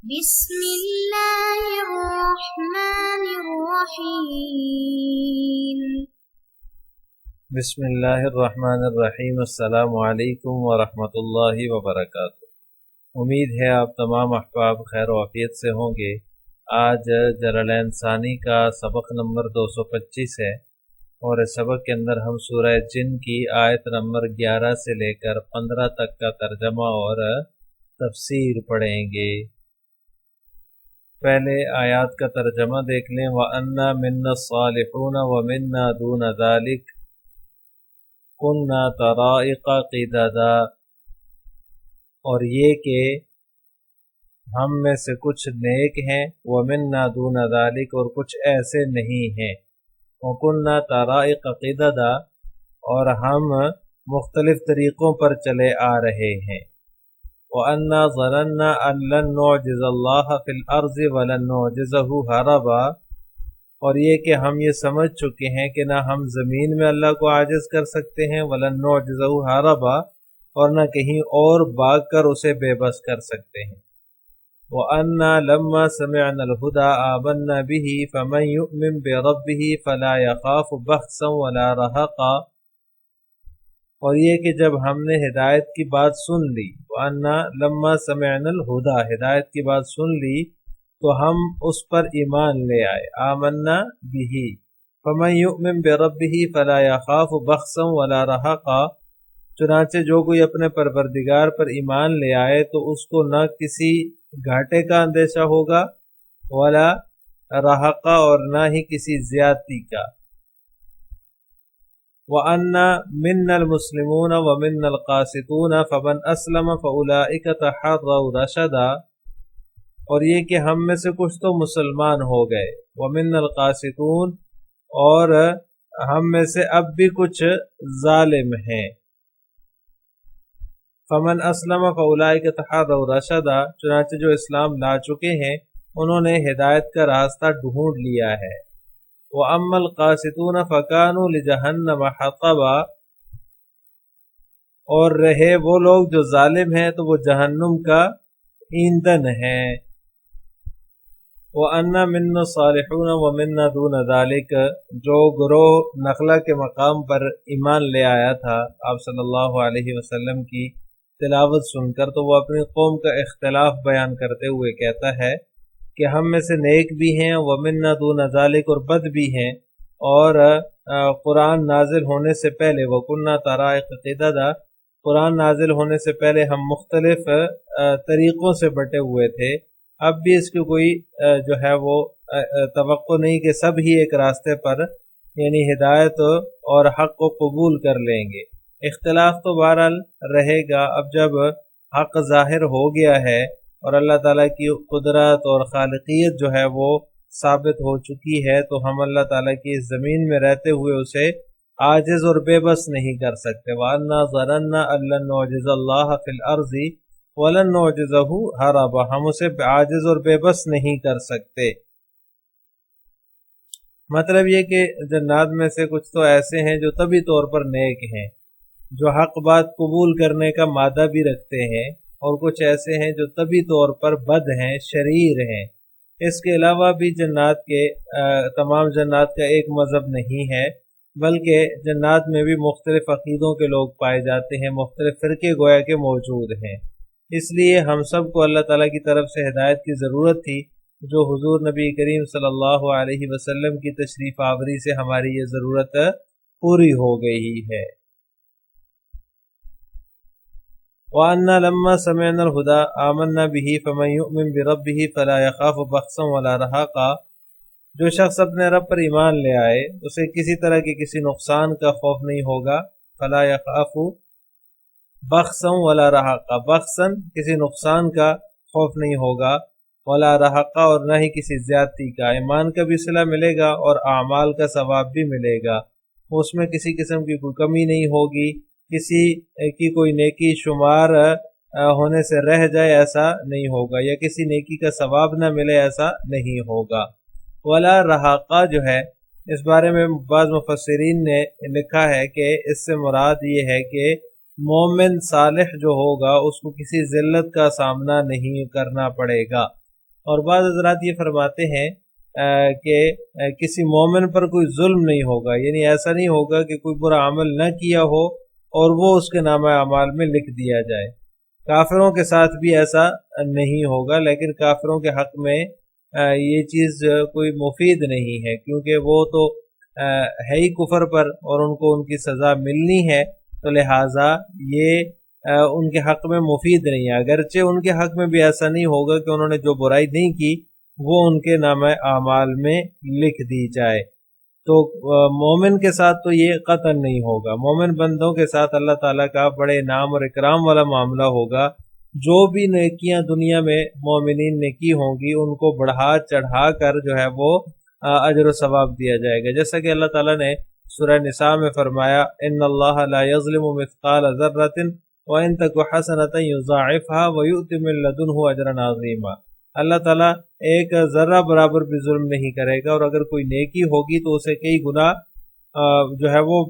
بسم اللہ الرحمن الرحیم۔ بسم اللہ الرحمن الرحیم۔ السلام علیکم ورحمۃ اللہ وبرکاتہ۔ امید ہے آپ تمام احباب خیر و عافیت سے ہوں گے۔ آج جلالین ثانی کا سبق نمبر 225 ہے، اور اس سبق کے اندر ہم سورہ جن کی آیت نمبر 11 سے لے کر 15 تک کا ترجمہ اور تفسیر پڑھیں گے۔ پہلے آیات کا ترجمہ دیکھ لیں۔ وَأَنَّا مِنَّا الصَّالِحُونَ وَمِنَّا دُونَ ذَلِكَ كُنَّا طَرَائِقَ قِدَدًا، اور یہ کہ ہم میں سے کچھ نیک ہیں، وَمِنَّا دُونَ ذَلِكَ، اور کچھ ایسے نہیں ہیں، وَكُنَّا طَرَائِقَ قِدَدًا، اور ہم مختلف طریقوں پر چلے آ رہے ہیں۔ وَأَنَّا ظَنَنَّا أَن لَّن نُّعْجِزَ اللَّهَ فِي الْأَرْضِ وَلَن نُّعْجِزَهُ هَرَبًا، اور یہ کہ ہم یہ سمجھ چکے ہیں کہ نہ ہم زمین میں اللہ کو عاجز کر سکتے ہیں، وَلَن نُّعْجِزَهُ هَرَبًا، اور نہ کہیں اور بھاگ کر اسے بے بس کر سکتے ہیں۔ وَأَنَّا لَمَّا سَمِعْنَا الْهُدَىٰ آمَنَّا بِهِ فَمَن يُؤْمِن بِرَبِّهِ فَلَا يَخَافُ بَخْسًا وَلَا رَهَقًا، اور یہ کہ جب ہم نے ہدایت کی بات سن لی، وَأَنَّا لَمَّا سَمِعْنَا الْهُدَىٰ، ہدایت کی بات سن لی تو ہم اس پر ایمان لے آئے، آمنا بِهِ فَمَن يُؤْمِن بِرَبِّهِ فَلَا يَخَافُ بَخْسًا وَلَا رَهَقًا، چنانچہ جو کوئی اپنے پروردگار پر ایمان لے آئے تو اس کو نہ کسی گھاٹے کا اندیشہ ہوگا، ولا رَهَقًا، اور نہ ہی کسی زیادتی کا۔ وَأَنَّا مِنَّا الْمُسْلِمُونَ وَمِنَّا الْقَاسِطُونَ فَمَنْ أَسْلَمَ فَأُولَٰئِكَ تَحَرَّوْا رَشَدًا، اور یہ کہ ہم میں سے کچھ تو مسلمان ہو گئے، وَمِنَّا الْقَاسِطُونَ، اور ہم میں سے اب بھی کچھ ظالم ہیں۔ فَمَنْ أَسْلَمَ فَأُولَٰئِكَ تَحَرَّوْا رَشَدًا، چنانچہ جو اسلام لا چکے ہیں انہوں نے ہدایت کا راستہ ڈھونڈ لیا ہے۔ وَأَمَّا الْقَاسِطُونَ فَكَانُوا لِجَهَنَّمَ حَطَبًا، اور رہے وہ لوگ جو ظالم ہیں تو وہ جہنم کا ایندھن ہیں۔ وَأَنَّا مِنَّا الصَّالِحُونَ وَمِنَّا دُونَ ذَلِكَ، جو گروہ نخلا کے مقام پر ایمان لے آیا تھا آپ صلی اللہ علیہ وسلم کی تلاوت سن کر، تو وہ اپنی قوم کا اختلاف بیان کرتے ہوئے کہتا ہے کہ ہم میں سے نیک بھی ہیں، وَمِنَّا دُونَ ذَلِكَ، اور بد بھی ہیں، اور قرآن نازل ہونے سے پہلے وَكُنَّا طَرَائِقَ قِدَدًا، قرآن نازل ہونے سے پہلے ہم مختلف طریقوں سے بٹے ہوئے تھے، اب بھی اس کی کوئی جو ہے وہ توقع نہیں کہ سب ہی ایک راستے پر یعنی ہدایت اور حق کو قبول کر لیں گے۔ اختلاف تو بہرحال رہے گا، اب جب حق ظاہر ہو گیا ہے اور اللہ تعالیٰ کی قدرت اور خالقیت جو ہے وہ ثابت ہو چکی ہے، تو ہم اللہ تعالیٰ کی اس زمین میں رہتے ہوئے اسے عاجز اور بے بس نہیں کر سکتے۔ وَأَنَّا ظَنَنَّا أَن لَّن نُّعْجِزَ اللَّهَ فِي الْأَرْضِ وَلَن نُّعْجِزَهُ هَرَبًا، ہم اسے عاجز اور بے بس نہیں کر سکتے۔ مطلب یہ کہ جنات میں سے کچھ تو ایسے ہیں جو طبعی طور پر نیک ہیں، جو حق بات قبول کرنے کا مادہ بھی رکھتے ہیں، اور کچھ ایسے ہیں جو طبعی طور پر بد ہیں، شریر ہیں۔ اس کے علاوہ بھی جنات کے تمام جنات کا ایک مذہب نہیں ہے، بلکہ جنات میں بھی مختلف عقیدوں کے لوگ پائے جاتے ہیں، مختلف فرقے گویا کے موجود ہیں۔ اس لیے ہم سب کو اللہ تعالیٰ کی طرف سے ہدایت کی ضرورت تھی، جو حضور نبی کریم صلی اللہ علیہ وسلم کی تشریف آوری سے ہماری یہ ضرورت پوری ہو گئی ہے۔ وَأَنَّا لَمَّا سَمِعْنَا الْهُدَىٰ آمَنَّا بِهِ فَمَن يُؤْمِن بِرَبِّهِ فَلَا يَخَافُ بَخْسًا وَلَا رَهَقًا، جو شخص اپنے رب پر ایمان لے آئے اسے کسی طرح کے کسی نقصان کا خوف نہیں ہوگا۔ فَلَا يَخَافُ بَخْسًا وَلَا رَهَقًا، بخسن کسی نقصان کا خوف نہیں ہوگا، وَلَا رَهَقًا، اور نہ ہی کسی زیادتی کا۔ ایمان کا بھی صلہ ملے گا اور اعمال کا ثواب بھی ملے گا، اس میں کسی قسم کی کوئی کمی نہیں ہوگی، کسی کی کوئی نیکی شمار ہونے سے رہ جائے ایسا نہیں ہوگا، یا کسی نیکی کا ثواب نہ ملے ایسا نہیں ہوگا۔ ولا رہاقہ جو ہے، اس بارے میں بعض مفسرین نے لکھا ہے کہ اس سے مراد یہ ہے کہ مومن صالح جو ہوگا اس کو کسی ذلت کا سامنا نہیں کرنا پڑے گا، اور بعض حضرات یہ فرماتے ہیں کہ کسی مومن پر کوئی ظلم نہیں ہوگا، یعنی ایسا نہیں ہوگا کہ کوئی برا عمل نہ کیا ہو اور وہ اس کے نامہ اعمال میں لکھ دیا جائے۔ کافروں کے ساتھ بھی ایسا نہیں ہوگا، لیکن کافروں کے حق میں یہ چیز کوئی مفید نہیں ہے، کیونکہ وہ تو ہے ہی کفر پر اور ان کو ان کی سزا ملنی ہے، تو لہٰذا یہ ان کے حق میں مفید نہیں ہے۔ اگرچہ ان کے حق میں بھی ایسا نہیں ہوگا کہ انہوں نے جو برائی نہیں کی وہ ان کے نامہ اعمال میں لکھ دی جائے، تو مومن کے ساتھ تو یہ قطعاً نہیں ہوگا۔ مومن بندوں کے ساتھ اللہ تعالیٰ کا بڑے انعام اور اکرام والا معاملہ ہوگا۔ جو بھی نیکیاں دنیا میں مومنین نے کی ہوں گی ان کو بڑھا چڑھا کر جو ہے وہ اجر و ثواب دیا جائے گا، جیسا کہ اللہ تعالیٰ نے سورہ نساء میں فرمایا ان اللہ لا یظلم مثقال ذرۃ وان تک حسنۃ یضاعفها ویؤت من لدنہ اجرا عظیما۔ اللہ تعالیٰ ایک ذرہ برابر بھی ظلم نہیں کرے گا، اور اگر کوئی نیکی ہوگی تو اسے کئی گنا جو ہے وہ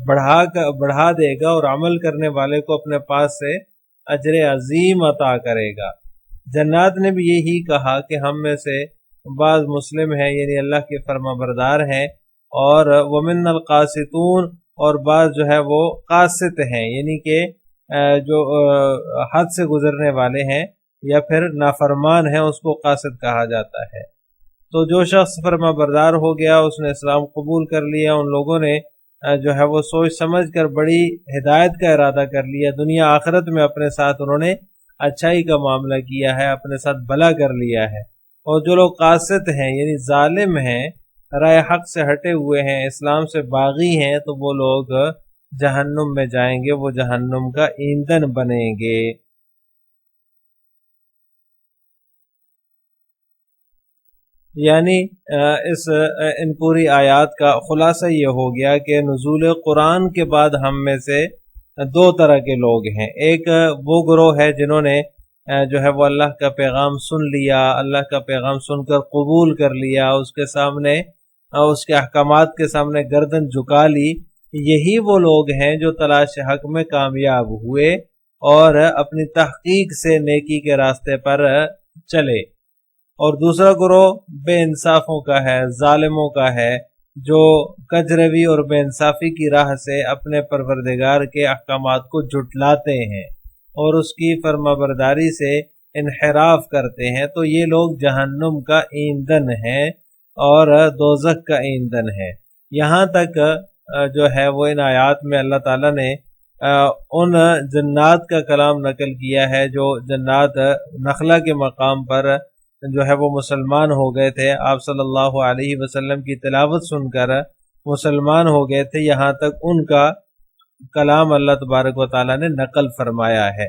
بڑھا دے گا اور عمل کرنے والے کو اپنے پاس سے اجر عظیم عطا کرے گا۔ جنات نے بھی یہی کہا کہ ہم میں سے بعض مسلم ہیں، یعنی اللہ کے فرما بردار ہیں، اور ومن القاسطون، اور بعض جو ہے وہ قاسط ہیں، یعنی کہ جو حد سے گزرنے والے ہیں یا پھر نافرمان ہیں، اس کو قاسط کہا جاتا ہے۔ تو جو شخص فرما بردار ہو گیا، اس نے اسلام قبول کر لیا، ان لوگوں نے جو ہے وہ سوچ سمجھ کر بڑی ہدایت کا ارادہ کر لیا، دنیا آخرت میں اپنے ساتھ انہوں نے اچھائی کا معاملہ کیا ہے، اپنے ساتھ بھلا کر لیا ہے۔ اور جو لوگ قاسط ہیں یعنی ظالم ہیں، رائے حق سے ہٹے ہوئے ہیں، اسلام سے باغی ہیں، تو وہ لوگ جہنم میں جائیں گے، وہ جہنم کا ایندھن بنیں گے۔ یعنی ان پوری آیات کا خلاصہ یہ ہو گیا کہ نزول قرآن کے بعد ہم میں سے دو طرح کے لوگ ہیں۔ ایک وہ گروہ ہے جنہوں نے جو ہے وہ اللہ کا پیغام سن لیا، اللہ کا پیغام سن کر قبول کر لیا، اس کے سامنے اس کے احکامات کے سامنے گردن جھکا لی۔ یہی وہ لوگ ہیں جو تلاش حق میں کامیاب ہوئے اور اپنی تحقیق سے نیکی کے راستے پر چلے۔ اور دوسرا گروہ بے انصافوں کا ہے، ظالموں کا ہے، جو کجروی اور بے انصافی کی راہ سے اپنے پروردگار کے احکامات کو جھٹلاتے ہیں اور اس کی فرما برداری سے انحراف کرتے ہیں، تو یہ لوگ جہنم کا ایندھن ہیں اور دوزخ کا ایندھن ہے۔ یہاں تک جو ہے وہ ان آیات میں اللہ تعالیٰ نے ان جنات کا کلام نقل کیا ہے جو جنات نخلا کے مقام پر جو ہے وہ مسلمان ہو گئے تھے، آپ صلی اللہ علیہ وسلم کی تلاوت سن کر مسلمان ہو گئے تھے، یہاں تک ان کا کلام اللہ تبارک و تعالیٰ نے نقل فرمایا ہے،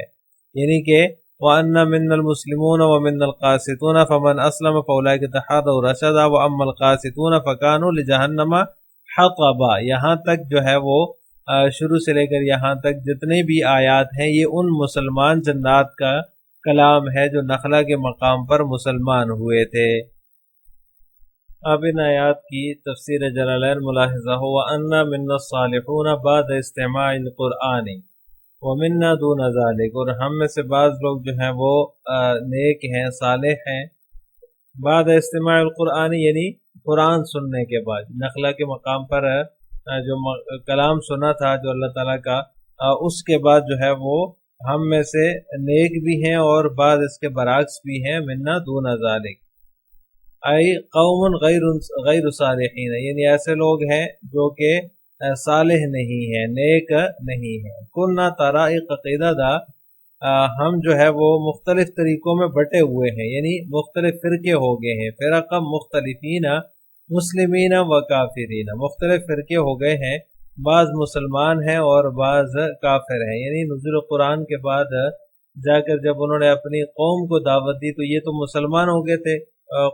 یعنی کہ وَأَنَّ مِنَّ الْمُسْلِمُونَ وَمِنَّ الْقَاسِطُونَ فَمَنْ أَسْلَمَ فَأُولَئِكَ تَحَرَّوْا رَشَدًا وَأَمَّا الْقَاسِطُونَ فَكَانُوا لِجَهَنَّمَ حَطَبًا۔ یہاں تک جو ہے وہ شروع سے لے کر یہاں تک جتنے بھی آیات ہیں یہ ان مسلمان جنات کا کلام ہے جو نخلا کے مقام پر مسلمان ہوئے تھے۔ اب ان آیات کی تفسیر جلالین ملاحظہ ہو وَأَنَّا مِنَّا الصَّالِحُونَ بَعْدَ اسْتِمَاعِ الْقُرْآنِ وَمِنَّا دُونَ ذَلِكَ، اور ہم میں سے بعض لوگ جو ہیں وہ نیک ہیں، صالح ہیں، بعد استماع القرآن یعنی قرآن سننے کے بعد، نخلا کے مقام پر جو کلام سنا تھا جو اللہ تعالیٰ کا، اس کے بعد جو ہے وہ ہم میں سے نیک بھی ہیں اور بعض اس کے برعکس بھی ہیں، منا دون ذالک ای قوم غیر صالحین، یعنی ایسے لوگ ہیں جو کہ صالح نہیں ہیں، نیک نہیں ہیں۔ کننا طرائق قددا، ہم جو ہے وہ مختلف طریقوں میں بٹے ہوئے ہیں، یعنی مختلف فرقے ہو گئے ہیں، فرقہ مختلفین مسلمین و کافرین، مختلف فرقے ہو گئے ہیں، بعض مسلمان ہیں اور بعض کافر ہیں۔ یعنی نزول قرآن کے بعد جا کر جب انہوں نے اپنی قوم کو دعوت دی تو یہ تو مسلمان ہو گئے تھے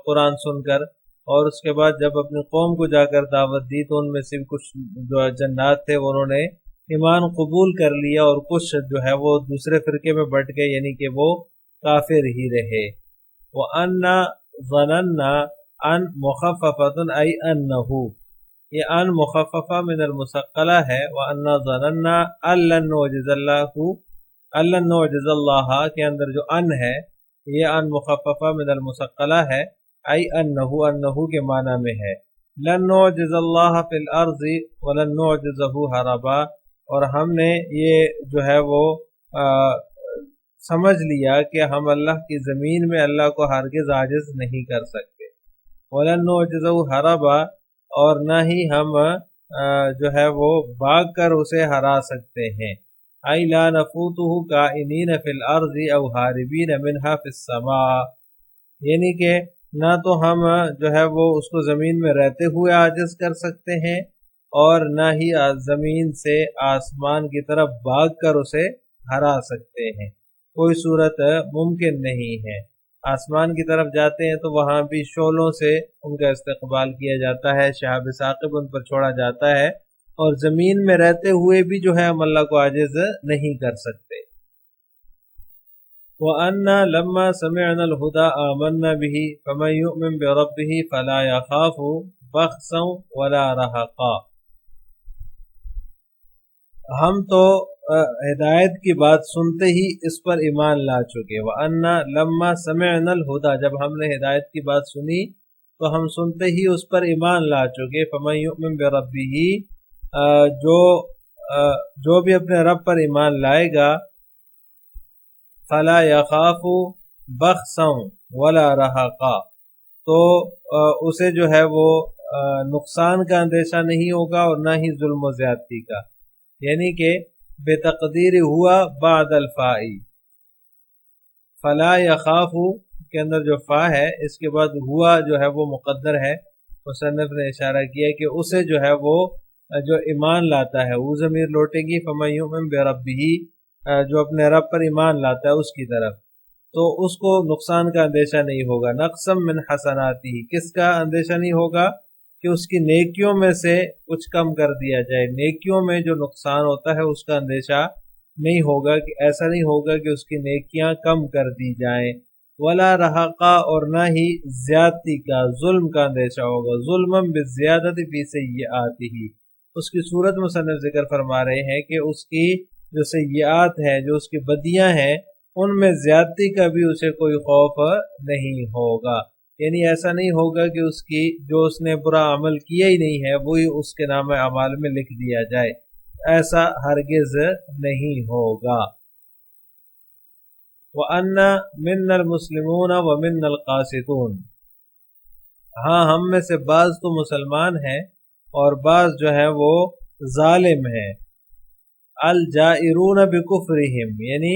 قرآن سن کر، اور اس کے بعد جب اپنی قوم کو جا کر دعوت دی تو ان میں سے کچھ جو جنات تھے انہوں نے ایمان قبول کر لیا اور کچھ جو ہے وہ دوسرے فرقے میں بٹ گئے، یعنی کہ وہ کافر ہی رہے۔ وَأَنَّا ظَنَنَّا ان مخففۃ ای انہو، یہ ان مخففہ من المثقلہ ہے، وَأَنَّا ظَنَنَّا أَن لَن نُعْجِزَ اللَّهُ أَن لَن نُعْجِزَ اللَّهَ کے اندر جو ان ہے یہ ان مخففہ من المثقلہ ہے، ای انہو کے معنی میں ہے۔ لن نعجز اللہ فی الارض ولن نعجزہ ہربا، اور ہم نے یہ جو ہے وہ سمجھ لیا کہ ہم اللہ کی زمین میں اللہ کو ہرگز عاجز نہیں کر سکتے۔ وَلَن نُعْجِزَهُ هَرَبًا، اور نہ ہی ہم جو ہے وہ بھاگ کر اسے ہرا سکتے ہیں۔ أَيْ لَا نَفُوتُهُ كَائِنِينَ فِي الْأَرْضِ أَوْ هَارِبِينَ مِنْهَا فِي السَّمَاءِ، یعنی کہ نہ تو ہم جو ہے وہ اس کو زمین میں رہتے ہوئے عاجز کر سکتے ہیں، اور نہ ہی زمین سے آسمان کی طرف بھاگ کر اسے ہرا سکتے ہیں۔ کوئی صورت ممکن نہیں ہے۔ آسمان کی طرف جاتے ہیں تو وہاں بھی شعلوں سے ان کا استقبال کیا جاتا ہے، شہاب ثاقب ان پر چھوڑا جاتا ہے، اور زمین میں رہتے ہوئے بھی جو ہے ہم اللہ کو عاجز نہیں کر سکتے۔ وَأَنَّا لَمَّا سَمِعْنَا الْهُدَىٰ آمَنَّا بِهِ فَمَن يُؤْمِن بِرَبِّهِ فَلَا يَخَافُ بَخْسًا وَلَا رَهَقًا، ہم تو ہدایت کی بات سنتے ہی اس پر ایمان لا چکے۔ وَأَنَّا لَمَّا سَمِعْنَا الْهُدَىٰ، جب ہم نے ہدایت کی بات سنی تو ہم سنتے ہی اس پر ایمان لا چکے۔ فَمَن يُؤْمِن بِرَبِّهِ، جو بھی اپنے رب پر ایمان لائے گا، فَلَا يَخَافُ بَخْسًا وَلَا رَهَقًا، تو اسے جو ہے وہ نقصان کا اندیشہ نہیں ہوگا اور نہ ہی ظلم و زیادتی کا، یعنی کہ بے تقدیر ہوا بعد الفائی، فلا یخاف کے اندر جو فا ہے اس کے بعد ہوا جو ہے وہ مقدر ہے۔ مصنف نے اشارہ کیا کہ اسے جو ہے وہ جو ایمان لاتا ہے وہ ضمیر لوٹے گی فمن یؤمن بربہ، جو اپنے رب پر ایمان لاتا ہے اس کی طرف، تو اس کو نقصان کا اندیشہ نہیں ہوگا۔ نقصم من حسناتی، کس کا اندیشہ نہیں ہوگا؟ کہ اس کی نیکیوں میں سے کچھ کم کر دیا جائے، نیکیوں میں جو نقصان ہوتا ہے اس کا اندیشہ نہیں ہوگا، کہ ایسا نہیں ہوگا کہ اس کی نیکیاں کم کر دی جائیں۔ ولا رحقا، اور نہ ہی زیادتی کا، ظلم کا اندیشہ ہوگا۔ ظلمم بالزیادت فی سیئاتہ، اس کی صورت مصنف ذکر فرما رہے ہیں کہ اس کی جو سیئات ہیں، جو اس کی بدیاں ہیں، ان میں زیادتی کا بھی اسے کوئی خوف نہیں ہوگا، یعنی ایسا نہیں ہوگا کہ اس کی جو اس نے برا عمل کیا ہی نہیں ہے وہی اس کے نام اعمال میں لکھ دیا جائے، ایسا ہرگز نہیں ہوگا۔ وَأَنَّا مِنَّا الْمُسْلِمُونَ وَمِنَّا الْقَاسِطُونَ، ہاں ہم میں سے بعض تو مسلمان ہیں اور بعض جو ہے وہ ظالم ہیں۔ الجائرون بکفرہم، یعنی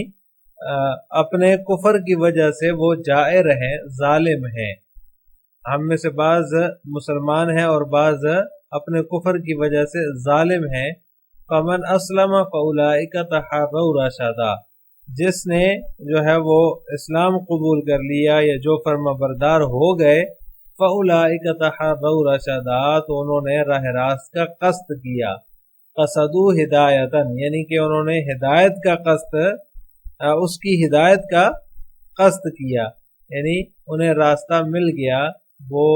اپنے کفر کی وجہ سے وہ جائر ہیں، ظالم ہیں۔ ہم میں سے بعض مسلمان ہیں اور بعض اپنے کفر کی وجہ سے ظالم ہیں۔ فمن اسلم فاولئک تحروا رشدا، جس نے جو ہے وہ اسلام قبول کر لیا یا جو فرما بردار ہو گئے، فاولئک تحروا رشدا، تو انہوں نے راہ راست کا قصد کیا۔ قصدوا ہدایتن، یعنی کہ انہوں نے ہدایت کا قصد، اس کی ہدایت کا قصد کیا، یعنی انہیں راستہ مل گیا، وہ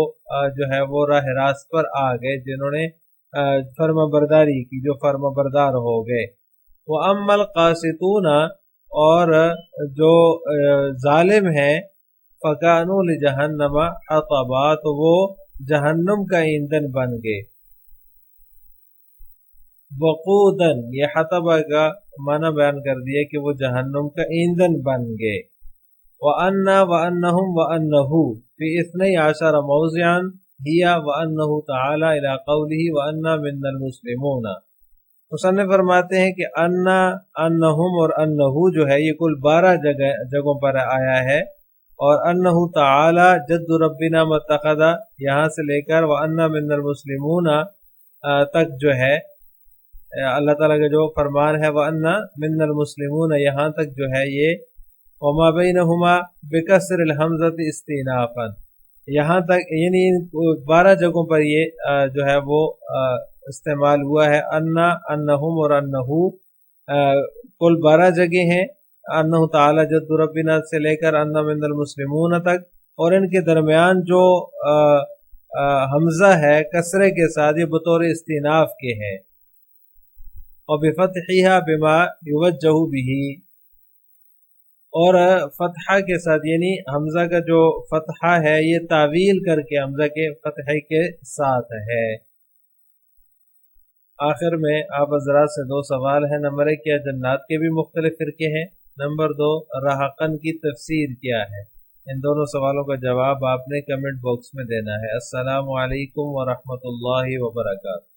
جو ہے وہ راہ راست پر آ گئے، جنہوں نے فرما برداری کی، جو فرما بردار ہو گئے۔ وَأَمَّا الْقَاسِطُونَ، اور جو ظالم ہیں، فَكَانُوا لِجَهَنَّمَ حَطَبًا، تو وہ جہنم کا ایندھن بن گئے۔ وقودن، یہ حطبہ کا معنی بیان کر دیا کہ وہ جہنم کا ایندھن بن گئے۔ وَأَنَّا وَأَنَّهُمْ وَأَنَّهُ فِي 12 موضعا هي وَأَنَّهُ تَعَالَى إِلَى قَوْلِهِ وَأَنَّا مِنَّا الْمُسْلِمُونَ۔ مصنف فرماتے ہیں کہ انا، انہم اور انہو جو ہے یہ کل 12 جگہوں پر آیا ہے، اور انہو تعالی جد ربنا متخذ یہاں سے لے کر وَأَنَّا مِنَّا الْمُسْلِمُونَ تک جو ہے اللہ تعالیٰ کا جو فرمان ہے وَأَنَّا مِنَّا الْمُسْلِمُونَ، یہاں تک جو ہے یہ وَمَا بَيْنَهُمَا بِكَسْرِ الْحَمْزَةِ اسْتِنَافًا، یہاں تک یعنی 12 جگہوں پر یہ جو ہے وہ استعمال ہوا ہے۔ انا، انہم اور انہو کل 12 جگہ ہیں، انہو تعالی جد ربنا سے لے کر انا من المسلمون تک، اور ان کے درمیان جو حمزہ ہے کسرے کے ساتھ، یہ بطور استیناف کے ہیں۔ وَبِفَتْحِهَا بِمَا يُوَجَّهُ بِهِ، اور فتحہ کے ساتھ، یعنی حمزہ کا جو فتحہ ہے یہ تعویل کر کے حمزہ کے فتحے کے ساتھ ہے۔ آخر میں آپ حضرات سے 2 سوال ہیں۔ نمبر 1، کیا جنات کے بھی مختلف فرقے ہیں؟ نمبر 2، رہقن کی تفسیر کیا ہے؟ ان دونوں سوالوں کا جواب آپ نے کمنٹ باکس میں دینا ہے۔ السلام علیکم ورحمۃ اللہ وبرکاتہ۔